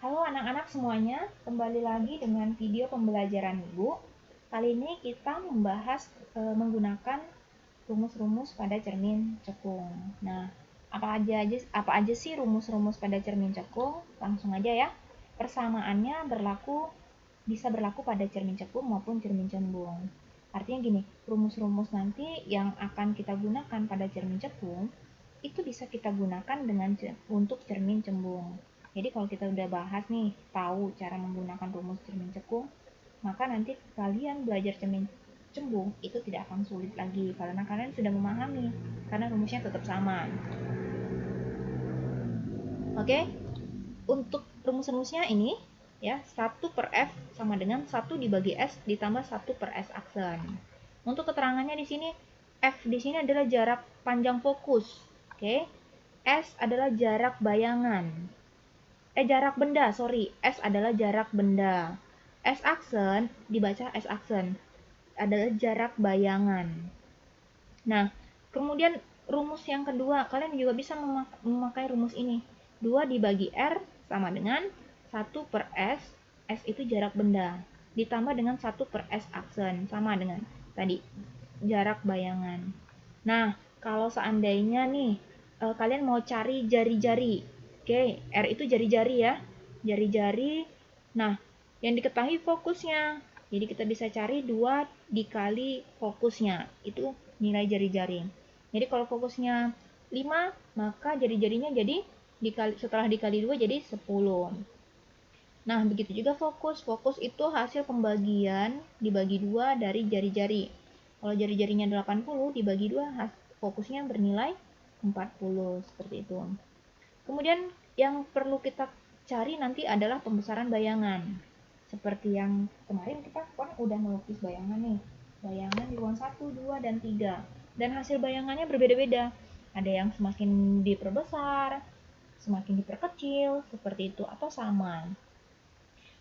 Halo anak-anak semuanya, kembali lagi dengan video pembelajaran Ibu. Kali ini kita membahas menggunakan rumus-rumus pada cermin cekung. Nah, apa aja sih rumus-rumus pada cermin cekung? Langsung aja ya. Persamaannya bisa berlaku pada cermin cekung maupun cermin cembung. Artinya gini, rumus-rumus nanti yang akan kita gunakan pada cermin cekung itu bisa kita gunakan untuk cermin cembung. Jadi kalau kita udah bahas nih, tahu cara menggunakan rumus cermin cekung, maka nanti kalian belajar cermin cembung itu tidak akan sulit lagi karena kalian sudah memahami, karena rumusnya tetap sama. Oke, untuk rumus-rumusnya ini ya, 1/F sama dengan 1 dibagi S ditambah 1/S aksen. Untuk keterangannya di sini, F di sini adalah jarak panjang fokus. Oke. S adalah jarak bayangan. Jarak benda, sorry. S adalah jarak benda. S aksen dibaca S aksen adalah jarak bayangan. Nah, kemudian rumus yang kedua, kalian juga bisa memakai rumus ini. 2 dibagi R sama dengan 1/S, S itu jarak benda, ditambah dengan 1/S aksen, sama dengan tadi, jarak bayangan. Nah, kalau seandainya nih, kalian mau cari jari-jari, oke, R itu jari-jari ya, jari-jari, nah, yang diketahui fokusnya, jadi kita bisa cari 2 dikali fokusnya, itu nilai jari-jari. Jadi kalau fokusnya 5, maka jari-jarinya jadi setelah dikali 2 jadi 10. Nah, begitu juga fokus. Fokus itu hasil pembagian dibagi 2 dari jari-jari. Kalau jari-jarinya 80 dibagi 2, fokusnya bernilai 40, seperti itu. Kemudian yang perlu kita cari nanti adalah pembesaran bayangan. Seperti yang kemarin kita kan udah melukis bayangan nih. Bayangan di ruang 1, 2, dan 3. Dan hasil bayangannya berbeda-beda. Ada yang semakin diperbesar, semakin diperkecil, seperti itu, atau sama.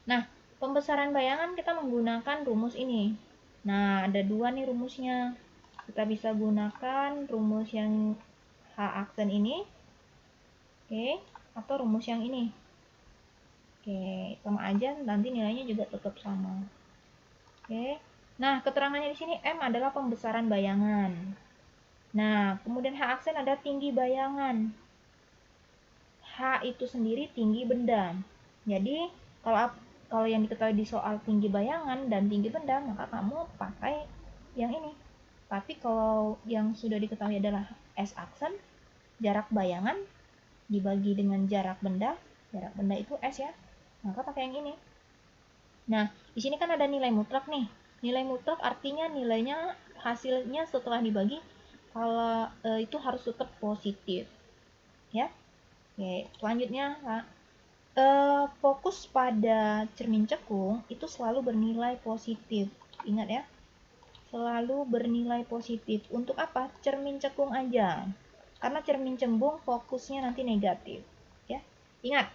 Nah, pembesaran bayangan kita menggunakan rumus ini. Nah, ada 2 nih rumusnya. Kita bisa gunakan rumus yang H aksen ini, oke, atau rumus yang ini. Oke, sama aja, nanti nilainya juga tetap sama. Oke. Nah, keterangannya di sini M adalah pembesaran bayangan. Nah, kemudian H aksen ada tinggi bayangan. H itu sendiri tinggi benda. Jadi, kalau yang diketahui di soal tinggi bayangan dan tinggi benda, maka kamu pakai yang ini. Tapi kalau yang sudah diketahui adalah S aksen, jarak bayangan dibagi dengan jarak benda itu S ya, maka pakai yang ini. Nah, di sini kan ada nilai mutlak nih. Nilai mutlak artinya nilainya hasilnya setelah dibagi kalau itu harus tetap positif. Ya. Oke, selanjutnya fokus pada cermin cekung itu selalu bernilai positif. Ingat ya. Selalu bernilai positif. Untuk apa? Cermin cekung aja. Karena cermin cembung fokusnya nanti negatif. Ya. Ingat,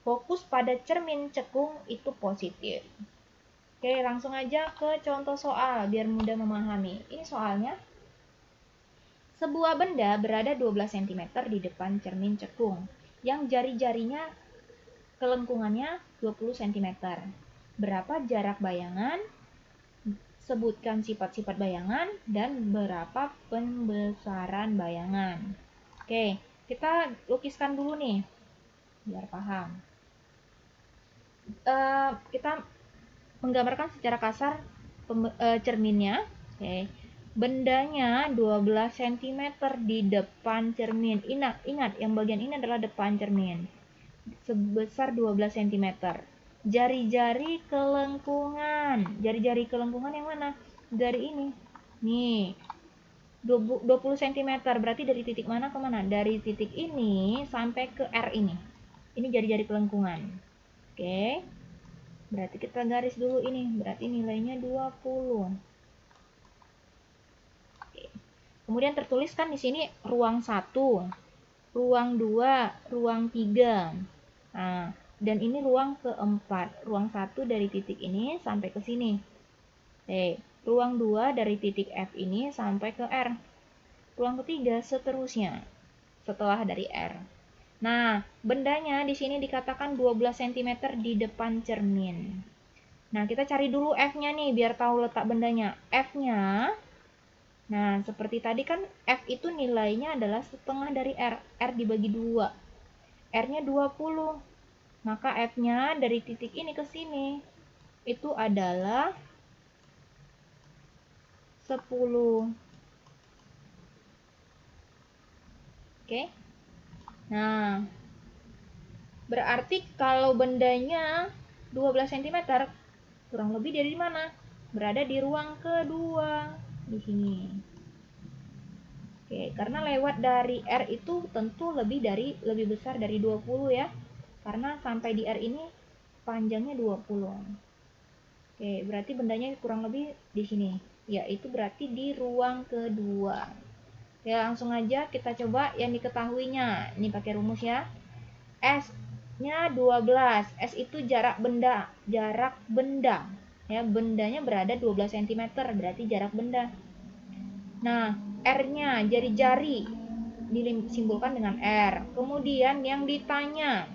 fokus pada cermin cekung itu positif. Oke, langsung aja ke contoh soal biar mudah memahami. Ini soalnya. Sebuah benda berada 12 cm di depan cermin cekung yang jari-jarinya kelengkungannya 20 cm. Berapa jarak bayangan? Sebutkan sifat-sifat bayangan dan berapa pembesaran bayangan. Oke, kita lukiskan dulu nih biar paham. Kita menggambarkan secara kasar cerminnya. Oke. Bendanya 12 cm di depan cermin. Ingat, yang bagian ini adalah depan cermin. Sebesar 12 cm. Jari-jari kelengkungan. Jari-jari kelengkungan yang mana? Dari ini. Nih. 20 cm. Berarti dari titik mana ke mana? Dari titik ini sampai ke R ini. Ini jari-jari kelengkungan. Oke. Berarti kita garis dulu ini. Berarti nilainya 20. Oke. Kemudian tertuliskan di sini ruang 1, ruang 2, ruang 3. Nah, dan ini ruang keempat. Ruang 1 dari titik ini sampai ke sini. Ruang 2 dari titik F ini sampai ke R. Ruang ketiga seterusnya setelah dari R. Nah, bendanya di sini dikatakan 12 cm di depan cermin. Nah, kita cari dulu F-nya nih, biar tahu letak bendanya. F-nya, nah seperti tadi kan F itu nilainya adalah setengah dari R. R dibagi 2. R-nya 20. Maka F-nya dari titik ini ke sini, itu adalah 10. Oke. Nah, berarti kalau bendanya 12 cm, kurang lebih dari mana? Berada di ruang kedua di sini. Oke, karena lewat dari R itu tentu lebih besar dari 20 ya. Karena sampai di R ini panjangnya 20. Oke, berarti bendanya kurang lebih di sini. Ya, itu berarti di ruang kedua. Ya, langsung aja kita coba yang diketahuinya. Ini pakai rumus ya. S-nya 12. S itu jarak benda. Jarak benda. Ya, bendanya berada 12 cm, berarti jarak benda. Nah, R-nya jari-jari disimbolkan dengan R. Kemudian yang ditanya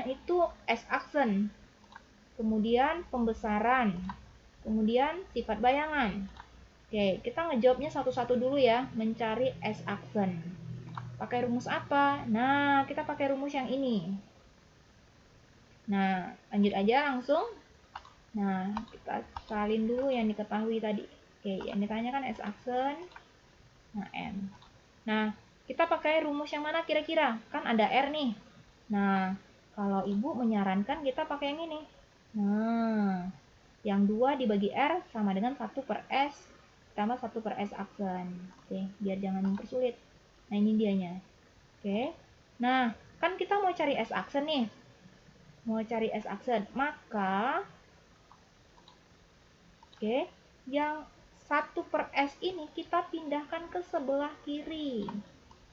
itu S-aksen. Kemudian pembesaran. Kemudian sifat bayangan. Oke, kita ngejawabnya satu-satu dulu ya, mencari S-aksen. Pakai rumus apa? Nah, kita pakai rumus yang ini. Nah, lanjut aja langsung. Nah, kita salin dulu yang diketahui tadi. Oke, yang ditanya kan S-aksen. Nah, M. Nah, kita pakai rumus yang mana kira-kira? Kan ada R nih. Nah, kalau ibu menyarankan kita pakai yang ini. Nah, yang 2 dibagi R sama dengan 1 per S tambah 1 per S aksen. Oke, biar jangan mempersulit. Nah, ini dianya. Oke. Nah, kan kita mau cari S aksen nih. Mau cari S aksen. Maka, oke, yang 1 per S ini kita pindahkan ke sebelah kiri.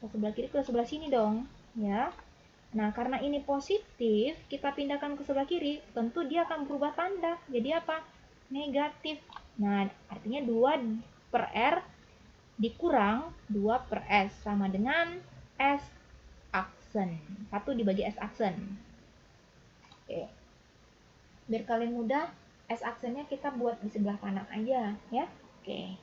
Ke sebelah kiri, ke sebelah sini dong. Ya. Nah, karena ini positif, kita pindahkan ke sebelah kiri, tentu dia akan berubah tanda. Jadi apa? Negatif. Nah, artinya 2 per R dikurang 2 per S sama dengan S aksen. 1 dibagi S aksen. Oke. Biar kalian mudah, S aksennya kita buat di sebelah kanan aja ya. Oke.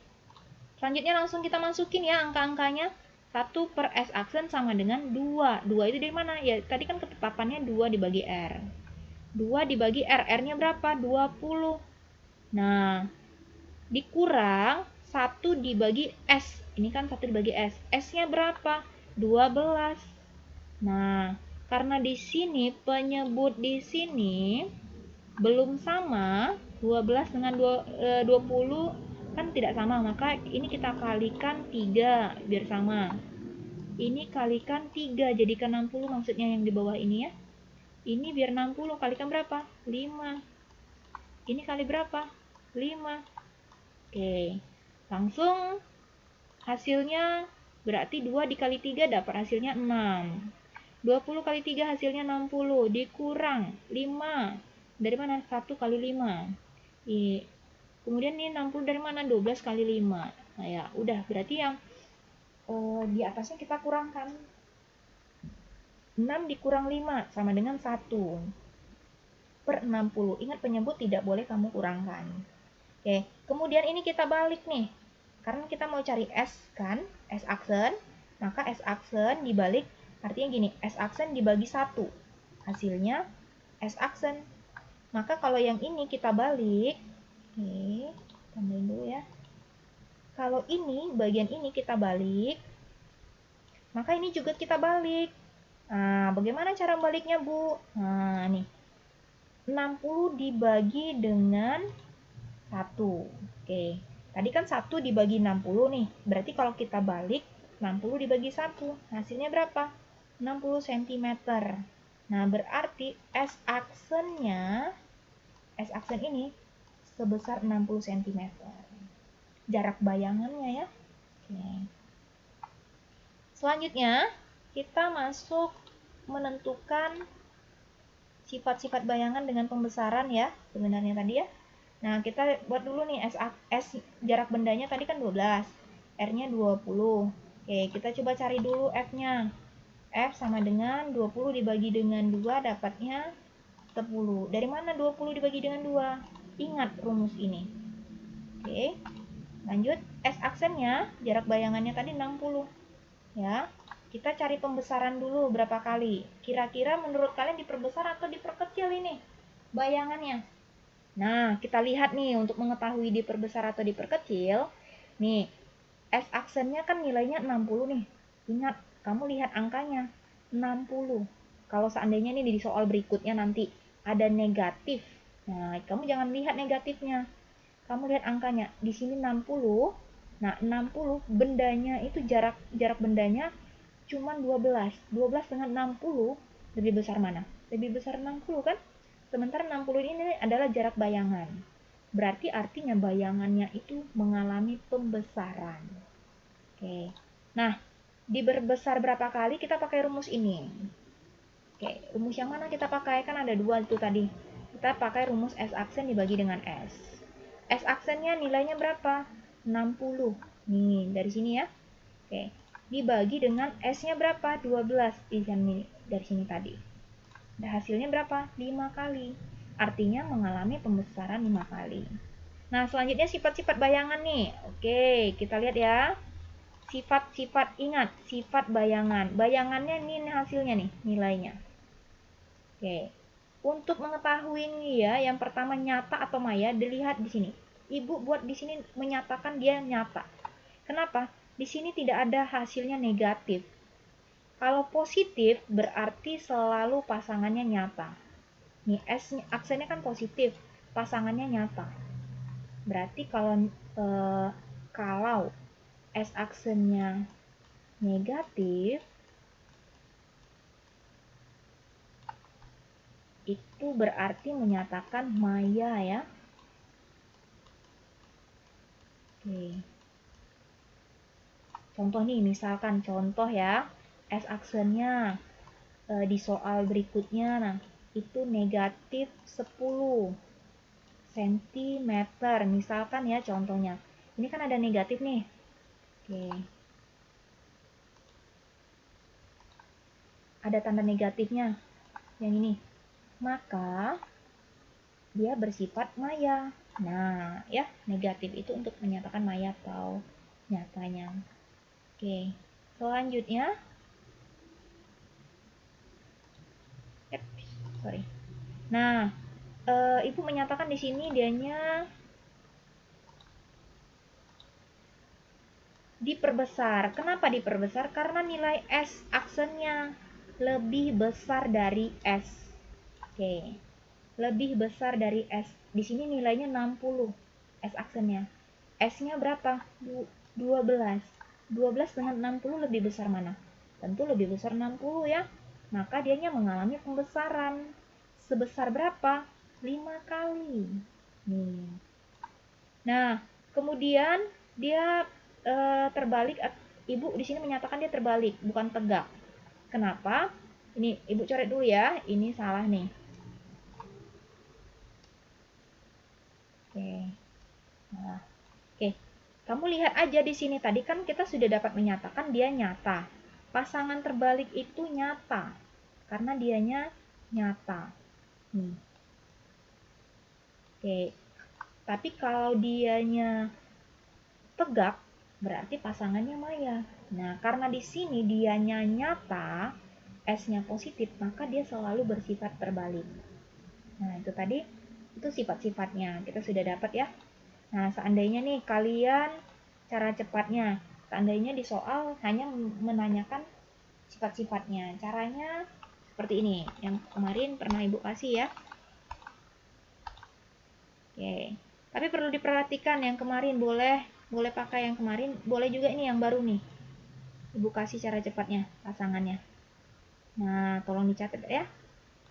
Selanjutnya langsung kita masukin ya angka-angkanya. 1 per S aksen sama dengan 2. 2 itu dari mana? Ya, tadi kan ketetapannya 2 dibagi R. 2 dibagi R. R-nya berapa? 20. Nah, dikurang 1 dibagi S. Ini kan 1 dibagi S. S-nya berapa? 12. Nah, karena di sini penyebut di sini belum sama, 12 dengan 20 kan tidak sama, maka ini kita kalikan 3 biar sama. Ini kalikan 3 jadikan 60 maksudnya yang di bawah ini ya. Ini biar 60 kalikan berapa? 5. Ini kali berapa? 5. Oke. Langsung hasilnya berarti 2 dikali 3 dapat hasilnya 6. 20 kali 3 hasilnya 60 dikurang 5. Dari mana? 1 kali 5. Kemudian ini 60 dari mana? 12 kali 5. Nah ya, udah berarti yang di atasnya kita kurangkan. 6 dikurang 5 sama dengan 1 per 60. Ingat penyebut tidak boleh kamu kurangkan. Oke, kemudian ini kita balik nih. Karena kita mau cari S kan, S aksen, maka S aksen dibalik, artinya gini, S aksen dibagi 1. Hasilnya S aksen. Maka kalau yang ini kita balik, oke, tambahin dulu ya. Kalau ini, bagian ini kita balik, maka ini juga kita balik. Nah, bagaimana cara baliknya, Bu? Nah, nih. 60 dibagi dengan 1. Oke. Tadi kan 1 dibagi 60 nih. Berarti kalau kita balik, 60 dibagi 1. Hasilnya berapa? 60 cm. Nah, berarti S aksennya, S aksen ini sebesar 60 cm. Jarak bayangannya ya. Oke. Selanjutnya, kita masuk menentukan sifat-sifat bayangan dengan pembesaran ya. Sebenarnya tadi ya. Nah, kita buat dulu nih S jarak bendanya tadi kan 12. R-nya 20. Oke, kita coba cari dulu F-nya. F sama dengan 20 dibagi dengan 2 dapatnya 10. Dari mana 20 dibagi dengan 2? Ingat rumus ini. Oke, lanjut. S aksennya, jarak bayangannya tadi 60. Ya, kita cari pembesaran dulu berapa kali. Kira-kira menurut kalian diperbesar atau diperkecil ini bayangannya? Nah, kita lihat nih untuk mengetahui diperbesar atau diperkecil. Nih, S aksennya kan nilainya 60 nih. Ingat, kamu lihat angkanya 60. Kalau seandainya nih di soal berikutnya nanti ada negatif. Nah, kamu jangan lihat negatifnya. Kamu lihat angkanya. Di sini 60. Nah, 60 bendanya itu jarak bendanya cuma 12. 12 dengan 60 lebih besar mana? Lebih besar 60 kan? Sementara 60 ini adalah jarak bayangan. Berarti artinya bayangannya itu mengalami pembesaran. Oke. Nah, diperbesar berapa kali kita pakai rumus ini. Oke, rumus yang mana kita pakai? Kan ada dua itu tadi. Kita pakai rumus S aksen dibagi dengan S. S aksennya nilainya berapa? 60. Nih, dari sini ya. Oke. Dibagi dengan S-nya berapa? 12. Dari sini tadi. Dan hasilnya berapa? 5 kali. Artinya mengalami pembesaran 5 kali. Nah, selanjutnya sifat-sifat bayangan nih. Oke, kita lihat ya. Sifat-sifat, ingat, sifat bayangan. Bayangannya ini hasilnya nih, nilainya. Oke. Untuk mengetahui ini ya, yang pertama nyata atau maya, dilihat di sini. Ibu buat di sini menyatakan dia nyata. Kenapa? Di sini tidak ada hasilnya negatif. Kalau positif berarti selalu pasangannya nyata. Nih S aksennya kan positif, pasangannya nyata. Berarti kalau S aksennya negatif, itu berarti menyatakan maya ya. Oke. Contoh nih, misalkan contoh ya, S aksennya di soal berikutnya, nah itu negatif 10 cm, misalkan ya contohnya. Ini kan ada negatif nih. Oke. Ada tanda negatifnya, yang ini. Maka dia bersifat maya. Nah, ya, negatif itu untuk menyatakan maya atau nyatanya. Oke, selanjutnya, sorry. Nah, ibu menyatakan di sini dianya diperbesar. Kenapa diperbesar? Karena nilai S aksennya lebih besar dari S. Oke, lebih besar dari S. Di sini nilainya 60 S aksennya. S-nya berapa? 12. 12 dengan 60 lebih besar mana? Tentu lebih besar 60 ya. Maka dianya mengalami pembesaran. Sebesar berapa? 5 kali. Nih. Nah, kemudian dia terbalik. Ibu di sini menyatakan dia terbalik, bukan tegak. Kenapa? Ini ibu coret dulu ya. Ini salah nih. Oke. Nah, oke. Kamu lihat aja di sini tadi kan kita sudah dapat menyatakan dia nyata. Pasangan terbalik itu nyata karena dianya nyata. Oke. Tapi kalau dianya tegak berarti pasangannya maya. Nah, karena di sini dianya nyata, S-nya positif, maka dia selalu bersifat terbalik. Nah, itu tadi itu sifat-sifatnya. Kita sudah dapat ya. Nah, seandainya nih kalian cara cepatnya, seandainya di soal hanya menanyakan sifat-sifatnya, caranya seperti ini. Yang kemarin pernah Ibu kasih ya. Oke. Tapi perlu diperhatikan yang kemarin boleh pakai yang kemarin, boleh juga ini yang baru nih. Ibu kasih cara cepatnya, pasangannya. Nah, tolong dicatat ya.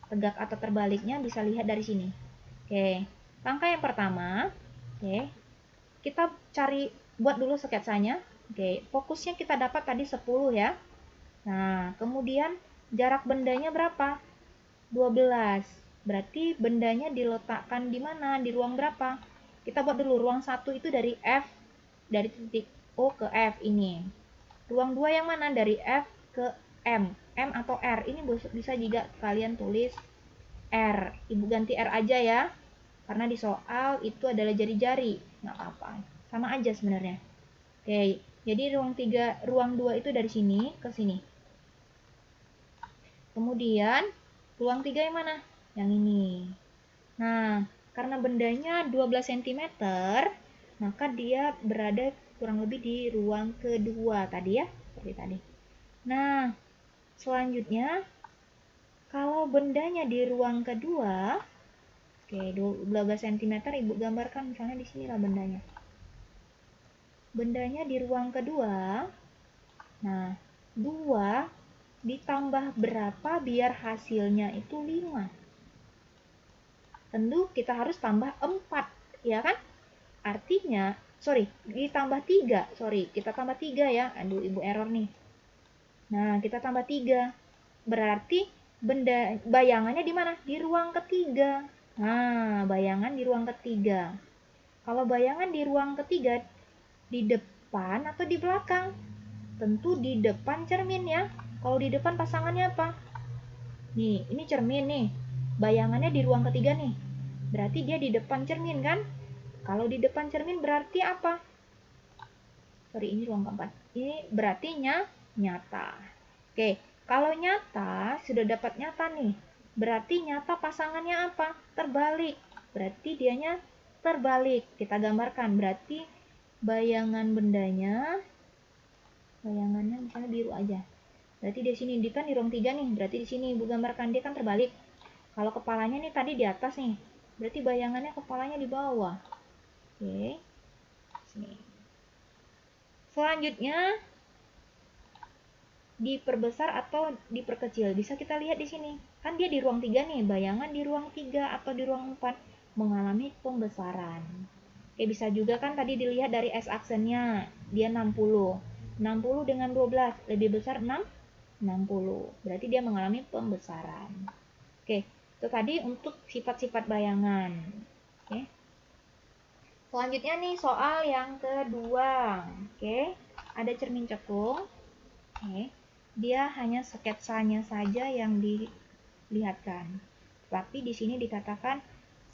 Tegak atau terbaliknya bisa lihat dari sini. Oke. Langkah yang pertama, oke. Kita cari buat dulu sketsanya. Oke, fokusnya kita dapat tadi 10 ya. Nah, kemudian jarak bendanya berapa? 12. Berarti bendanya diletakkan di mana? Di ruang berapa? Kita buat dulu ruang 1 itu dari F, dari titik O ke F ini. Ruang 2 yang mana? Dari F ke M atau R. Ini bisa juga kalian tulis R. Ibu ganti R aja ya. Karena di soal itu adalah jari-jari. Nggak apa-apa. Sama aja sebenarnya. Oke, jadi ruang 2 itu dari sini ke sini. Kemudian, ruang 3 yang mana? Yang ini. Nah, karena bendanya 12 cm, maka dia berada kurang lebih di ruang kedua tadi ya, seperti tadi. Nah, selanjutnya, kalau bendanya di ruang kedua, oke, 12 cm Ibu gambarkan misalnya di sinilah bendanya. Bendanya di ruang kedua, nah, 2 ditambah berapa biar hasilnya itu 5? Tentu kita harus tambah 4, ya kan? Artinya, ditambah 3. Kita tambah 3 ya. Aduh, Ibu error nih. Nah, kita tambah 3. Berarti bayangannya di mana? Di ruang ketiga. Nah, bayangan di ruang ketiga. Kalau bayangan di ruang ketiga, di depan atau di belakang? Tentu di depan cermin ya. Kalau di depan pasangannya apa? Nih, ini cermin nih. Bayangannya di ruang ketiga nih. Berarti dia di depan cermin kan? Kalau di depan cermin berarti apa? Ini ruang keempat. Ini berarti nyata. Oke, kalau nyata, sudah dapat nyata nih. Berarti nyata pasangannya apa? Terbalik. Berarti dianya terbalik. Kita gambarkan. Berarti bayangan bendanya, bayangannya misalnya biru aja. Berarti di sini, dia kan di ruang 3 nih. Berarti di sini Ibu gambarkan, dia kan terbalik. Kalau kepalanya nih tadi di atas nih. Berarti bayangannya kepalanya di bawah. Oke. Sini. Selanjutnya diperbesar atau diperkecil. Bisa kita lihat di sini. Kan dia di ruang 3 nih, bayangan di ruang 3 atau di ruang 4 mengalami pembesaran. Oke, bisa juga kan tadi dilihat dari S-aksennya, dia 60. 60 dengan 12, lebih besar 60. Berarti dia mengalami pembesaran. Oke, itu tadi untuk sifat-sifat bayangan. Oke. Selanjutnya nih soal yang kedua. Oke, ada cermin cekung. Oke. Dia hanya sketsanya saja yang dilihatkan. Tapi di sini dikatakan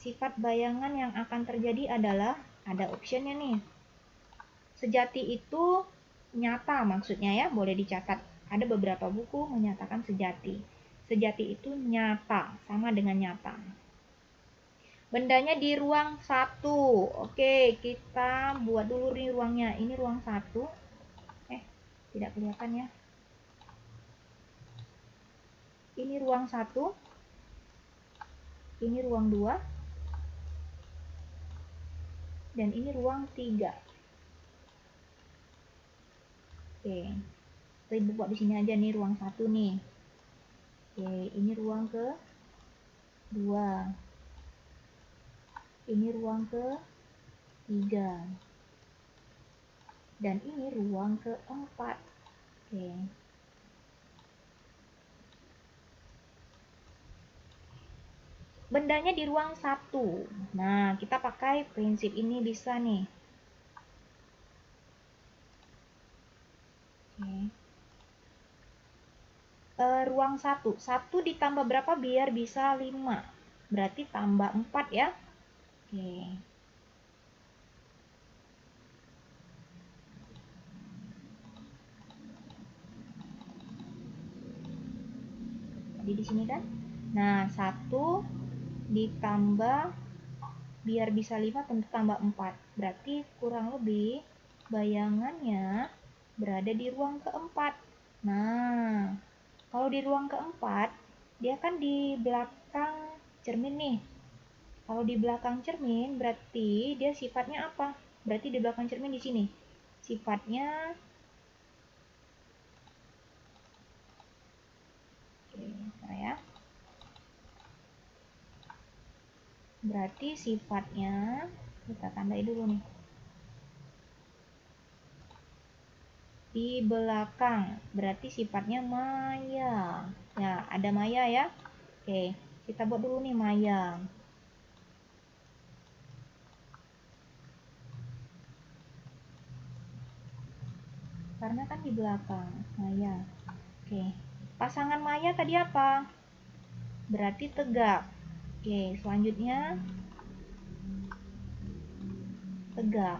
sifat bayangan yang akan terjadi adalah, ada optionnya nih. Sejati itu nyata maksudnya ya, boleh dicatat. Ada beberapa buku menyatakan sejati. Sejati itu nyata, sama dengan nyata. Bendanya di ruang 1. Oke, kita buat dulu nih ruangnya. Ini ruang 1. Tidak kelihatan ya. Ini ruang 1, ini ruang 2, dan ini ruang 3. Oke, kita buat di sini aja nih ruang 1 nih. Oke, ini ruang ke 2. Ini ruang ke 3. Dan ini ruang ke 4. Oke. Bendanya di ruang 1. Nah, kita pakai prinsip ini bisa nih. Oke. Ruang 1. 1 ditambah berapa biar bisa 5? Berarti tambah 4 ya. Oke. Jadi di sini kan. Nah, 1 ditambah biar bisa 5 tentu tambah 4. Berarti kurang lebih bayangannya berada di ruang keempat. Nah, kalau di ruang keempat, dia kan di belakang cermin nih. Kalau di belakang cermin, berarti dia sifatnya apa? Berarti di belakang cermin di sini. Sifatnya, oke, ya. Berarti sifatnya, kita tandai dulu nih. Di belakang, berarti sifatnya maya. Ya, ada maya ya. Oke, kita buat dulu nih maya. Karena kan di belakang, maya. Oke, Pasangan maya tadi apa? Berarti tegak. Oke, selanjutnya tegak.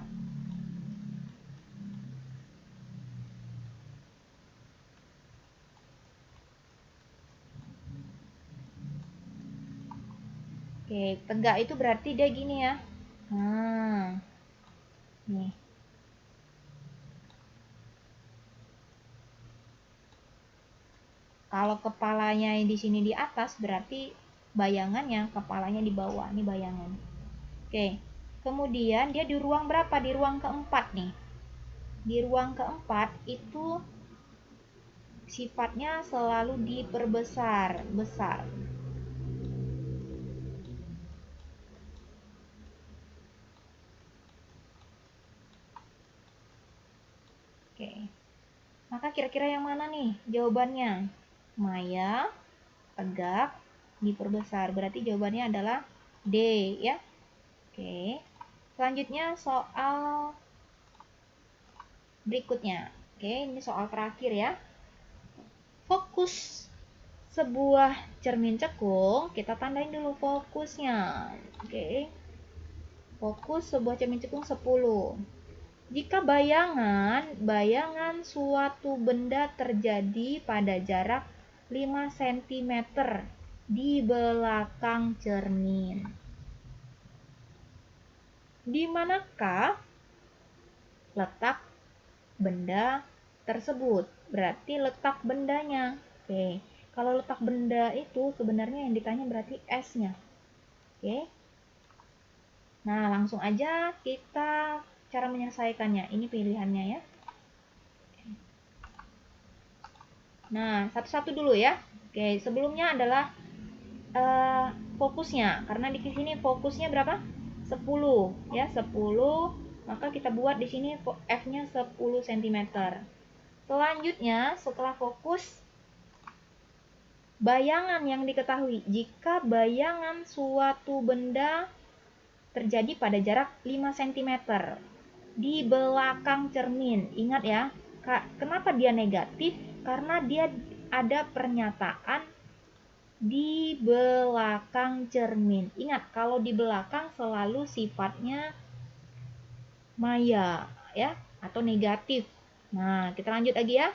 Oke, tegak itu berarti dia gini ya. Nah, nih. Kalau kepalanya di sini di atas, berarti bayangannya kepalanya di bawah. Ini bayangan. Oke, kemudian dia di ruang berapa? Di ruang keempat nih. Di ruang keempat itu sifatnya selalu diperbesar, besar. Oke, maka kira-kira yang mana nih jawabannya? Maya, tegak, diperbesar. Berarti jawabannya adalah D ya. Oke, selanjutnya soal berikutnya. Oke, ini soal terakhir ya. Fokus sebuah cermin cekung, kita tandain dulu fokusnya. Oke. Fokus sebuah cermin cekung 10. Jika bayangan suatu benda terjadi pada jarak 5 cm di belakang cermin. Di manakah letak benda tersebut? Berarti letak bendanya. Oke, kalau letak benda itu sebenarnya yang ditanya berarti S-nya. Oke. Nah, langsung aja kita cara menyelesaikannya. Ini pilihannya ya. Nah, satu-satu dulu ya. Oke, sebelumnya adalah fokusnya. Karena di sini fokusnya berapa? 10 ya, 10. Maka kita buat di sini F-nya 10 cm. Selanjutnya, setelah fokus, bayangan yang diketahui. Jika bayangan suatu benda terjadi pada jarak 5 cm di belakang cermin. Ingat ya, kenapa dia negatif? Karena dia ada pernyataan di belakang cermin. Ingat, kalau di belakang selalu sifatnya maya ya, atau negatif. Nah, kita lanjut lagi ya.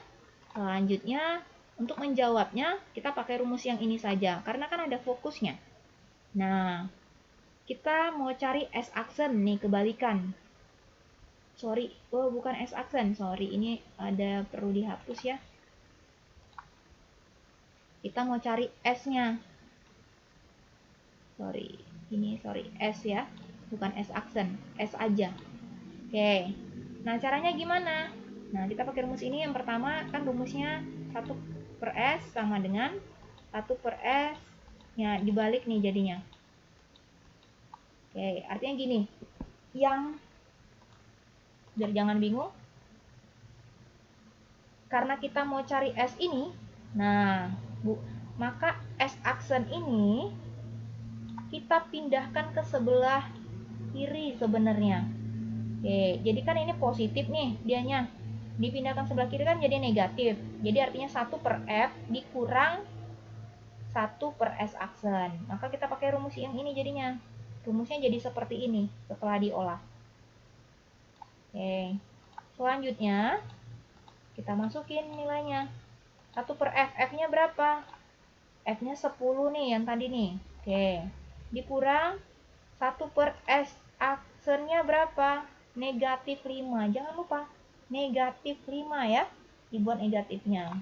Selanjutnya, untuk menjawabnya kita pakai rumus yang ini saja karena kan ada fokusnya. Nah, kita mau cari S aksen nih, kebalikan. Sorry, oh bukan S aksen, sorry, ini ada perlu dihapus ya. Kita mau cari S-nya. Sorry, S ya, bukan S aksen, S aja. Oke, nah caranya gimana? Nah, kita pakai rumus ini. Yang pertama kan rumusnya 1 per S sama dengan 1 per S ya, dibalik nih jadinya. Oke, artinya gini, yang biar jangan bingung, karena kita mau cari S ini, nah maka S aksen ini kita pindahkan ke sebelah kiri sebenarnya. Oke, jadi kan ini positif nih dianya. Dipindahkan sebelah kiri kan jadi negatif. Jadi artinya 1 per F dikurang 1 per S aksen. Maka kita pakai rumus yang ini jadinya. Rumusnya jadi seperti ini setelah diolah. Oke, selanjutnya kita masukin nilainya. 1 per F. F-nya berapa? F-nya 10 nih yang tadi nih. Oke, dikurang 1 per S aksennya berapa? Negatif 5. Jangan lupa negatif 5 ya, dibuat negatifnya.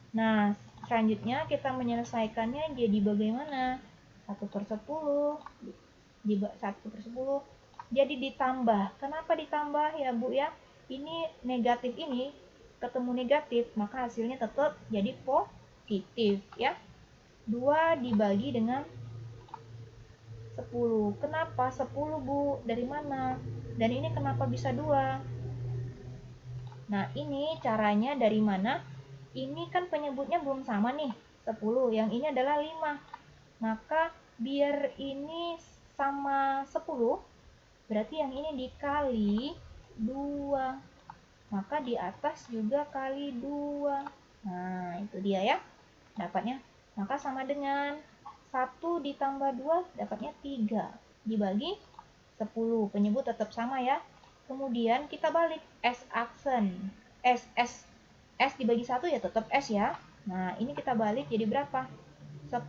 Nah, selanjutnya kita menyelesaikannya jadi bagaimana? 1 per 10 1 per 10 jadi ditambah. Kenapa ditambah ya Bu ya? Ini negatif ini ketemu negatif, maka hasilnya tetap jadi positif ya. 2 dibagi dengan 10. Kenapa 10 Bu? Dari mana? Dan ini kenapa bisa 2? Nah, ini caranya dari mana? Ini kan penyebutnya belum sama nih, 10. Yang ini adalah 5. Maka biar ini sama 10, berarti yang ini dikali 2. Maka di atas juga kali 2. Nah, itu dia ya. dapatnya, maka sama dengan 1 ditambah 2 dapatnya 3 dibagi 10. Penyebut tetap sama ya. Kemudian kita balik S aksen. S dibagi 1 ya tetap S ya. Nah, ini kita balik jadi berapa? 10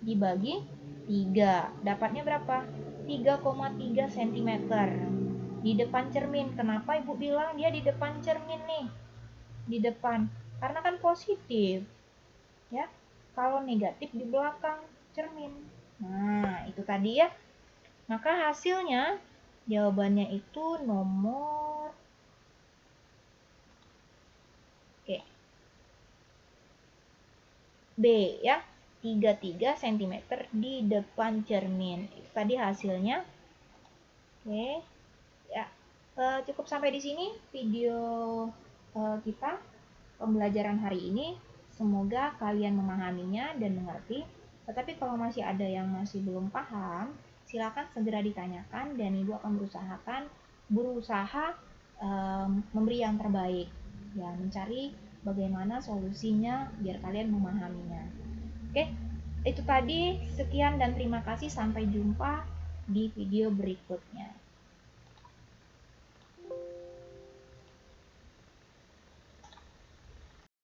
dibagi 3. Dapatnya berapa? 3,3 cm. Di depan cermin. Kenapa Ibu bilang dia di depan cermin nih? Di depan. Karena kan positif. Ya. Kalau negatif di belakang cermin. Nah, itu tadi ya. Maka hasilnya jawabannya itu nomor Oke. B ya. 33 cm di depan cermin. Itu tadi hasilnya. Oke. Ya. Cukup sampai di sini video kita pembelajaran hari ini. Semoga kalian memahaminya dan mengerti. Tetapi kalau masih ada yang masih belum paham, silakan segera ditanyakan dan Ibu akan berusaha memberi yang terbaik. Ya, mencari bagaimana solusinya biar kalian memahaminya. Oke, itu tadi. Sekian dan terima kasih. Sampai jumpa di video berikutnya.